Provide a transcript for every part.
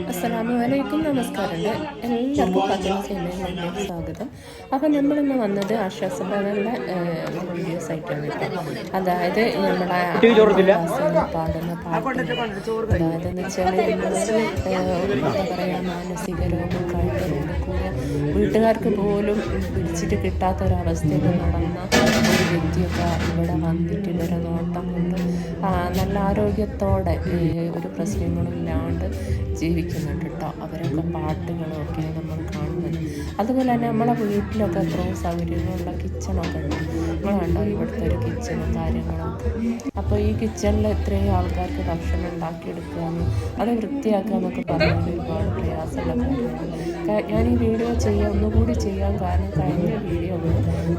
അസ്സലാമലൈക്കും, നമസ്കാരമുണ്ട്. എല്ലാവർക്കും ഫാത്തിമ സേമിയയിലേക്ക് സ്വാഗതം. അപ്പം നമ്മളിന്ന് വന്നത് ആശ്വാസഭവനിലെ വീഡിയോസ് ആയിട്ടാണ് കേട്ടോ. അതായത് നമ്മുടെ പാടുന്ന പാട്ട്, അതായത് എന്ന് വെച്ചാൽ എന്താ പറയുക, മാനസിക രോഗമൊക്കെ വീട്ടുകാർക്ക് പോലും പിടിച്ചിട്ട് കിട്ടാത്തൊരവസ്ഥയിൽ നടന്ന ഒരു വ്യക്തിയൊക്കെ ഇവിടെ വന്നിട്ട് ഇവരെ നോട്ടം കൊണ്ട് നല്ല ആരോഗ്യത്തോടെ ഒരു പ്രശ്നങ്ങളും ഇല്ലാണ്ട് ജീവിക്കുന്നുണ്ട് കേട്ടോ. അവരൊക്കെ പാട്ടുകളൊക്കെ നമ്മൾ കാണുന്നത്. അതുപോലെ തന്നെ നമ്മളെ വീട്ടിലൊക്കെ എത്രയും സൗകര്യങ്ങളുള്ള കിച്ചണൊക്കെ ഉണ്ട്. നമ്മൾ കണ്ടോ ഇവിടുത്തെ ഒരു കിച്ചണും കാര്യങ്ങളൊക്കെ. അപ്പോൾ ഈ കിച്ചണിൽ എത്രയും ആൾക്കാർക്ക് ഭക്ഷണം ഉണ്ടാക്കിയെടുക്കാനും അത് വൃത്തിയാക്കുക എന്നൊക്കെ പറഞ്ഞാൽ ഒരുപാട് പ്രയാസമുള്ള കാര്യമാണ്. ഞാൻ ഈ വീഡിയോ ഒന്നുകൂടി ചെയ്യാൻ കാരണം കഴിഞ്ഞ വീഡിയോ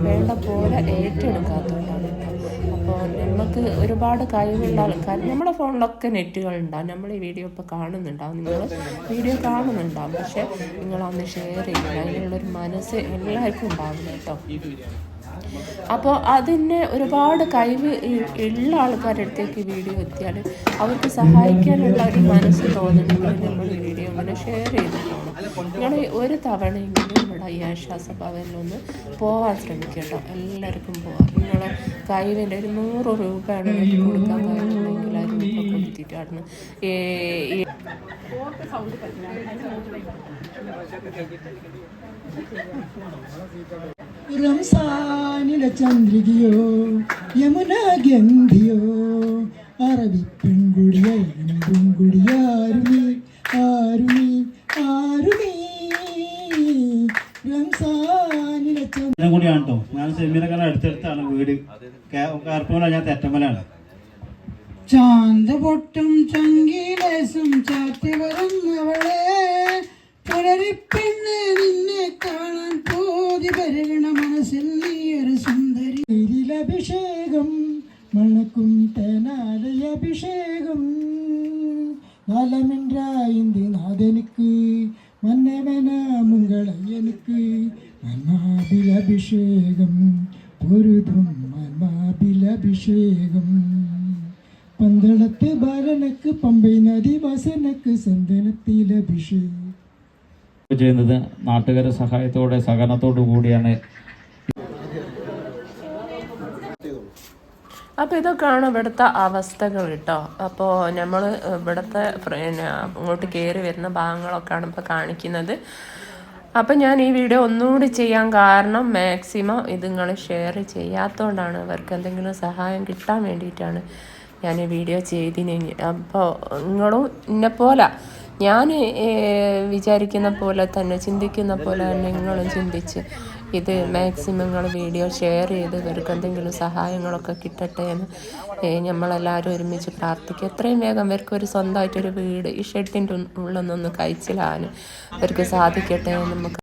വേണ്ട പോലെ ഏറ്റെടുക്കാത്തതുകൊണ്ടാണ് കേട്ടോ. അപ്പോൾ നമുക്ക് ഒരുപാട് കഴിവുള്ള ആൾക്കാർ നമ്മുടെ ഫോണിലൊക്കെ നെറ്റുകളുണ്ടാവും. നമ്മൾ ഈ വീഡിയോ ഇപ്പോൾ കാണുന്നുണ്ടാവും, നിങ്ങൾ വീഡിയോ കാണുന്നുണ്ടാവും, പക്ഷേ നിങ്ങളൊന്ന് ഷെയർ ചെയ്യുക. അതിനുള്ളൊരു മനസ്സ് എല്ലാവർക്കും ഉണ്ടാവില്ല കേട്ടോ. അപ്പോൾ അതിന് ഒരുപാട് കഴിവ് ഉള്ള ആൾക്കാരുടെ അടുത്തേക്ക് വീഡിയോ എത്തിയാൽ അവർക്ക് സഹായിക്കാനുള്ള ഒരു മനസ്സ് തോന്നണമെങ്കിൽ നമ്മൾ വീഡിയോ അങ്ങനെ ഷെയർ ചെയ്തിട്ടുണ്ട്. നിങ്ങൾ ഒരു തവണയെങ്കിലും ഇവിടെ ഈ ആശ്വാസഭവനിലൊന്ന് പോകാൻ ശ്രമിക്കട്ടോ. എല്ലാവർക്കും പോകാം. നിങ്ങളെ കഴിവിൻ്റെ ഒരു 100 രൂപയാണ് കൊടുക്കാൻ കഴിയുന്നുണ്ടെങ്കിൽ ആ രൂപ കൊടുത്തിട്ടാണ് റംസാനിലെ ചന്ദ്രികയോ യമുന ഗന്ധിയോ അറബി പെൺകുടിയാരുമീ റംസാനിലെ കൂടിയാണ് കേട്ടോ. ഞാൻ സെമീനക്കാരുടെ അടുത്തടുത്താണ് വീട്. കാർപ്പൂല, ഞാൻ തെറ്റമ്മലാണ്. ചാന്തപൊട്ടും ചങ്കിലേസും ചാറ്റി വരുന്നവളെ പുലരിപ്പെണ്ണ് നിന്നെ കാണാൻ പോതി പരുകണ മനസ്സിൽ നീയൊരു സുന്ദരി. അഭിഷേകം മണക്കും തേനാലയ അഭിഷേകം നലമിൻറായിന്തി നാഥനുക്ക് മന്നവന മുങ്കളയ്യനുക്ക് മന്മാബിലഭിഷേകം പൊരുതും മന്മാബിലഭിഷേകം പന്തളത്ത് ബാലനക്ക് പമ്പൈ നദി വാസനക്ക് സന്തനത്തിലഭിഷേകം ചെയ്യുന്നത് നാട്ടുകാരുടെ സഹായത്തോടെ സഹകരണത്തോടു കൂടിയാണ്. അപ്പോൾ ഇതൊക്കെയാണ് ഇവിടുത്തെ അവസ്ഥകൾ കേട്ടോ. അപ്പോൾ നമ്മൾ ഇവിടുത്തെ ഇങ്ങോട്ട് കയറി വരുന്ന ഭാഗങ്ങളൊക്കെയാണ് ഇപ്പോൾ കാണിക്കുന്നത്. അപ്പം ഞാൻ ഈ വീഡിയോ ഒന്നുകൂടി ചെയ്യാൻ കാരണം മാക്സിമം ഇത് നിങ്ങൾ ഷെയർ ചെയ്യാത്തതുകൊണ്ടാണ്. അവർക്ക് എന്തെങ്കിലും സഹായം കിട്ടാൻ വേണ്ടിയിട്ടാണ് ഞാൻ ഈ വീഡിയോ ചെയ്തിന്. അപ്പോൾ നിങ്ങളും എന്നെപ്പോലെ ഞാൻ വിചാരിക്കുന്ന പോലെ തന്നെ, ചിന്തിക്കുന്ന പോലെ തന്നെ നിങ്ങളും ചിന്തിച്ച് ഇത് മാക്സിമം നിങ്ങൾ വീഡിയോ ഷെയർ ചെയ്ത് ഇവർക്ക് എന്തെങ്കിലും സഹായങ്ങളൊക്കെ കിട്ടട്ടെ എന്ന് നമ്മളെല്ലാവരും ഒരുമിച്ച് പ്രാർത്ഥിക്കുക. എത്രയും വേഗം ഇവർക്ക് ഒരു സ്വന്തമായിട്ടൊരു വീട് ഈ ഷെഡിൻ്റെ ഉള്ളിൽ നിന്ന് കഴിച്ചിലാൻ അവർക്ക് സാധിക്കട്ടെ എന്ന് നമുക്ക്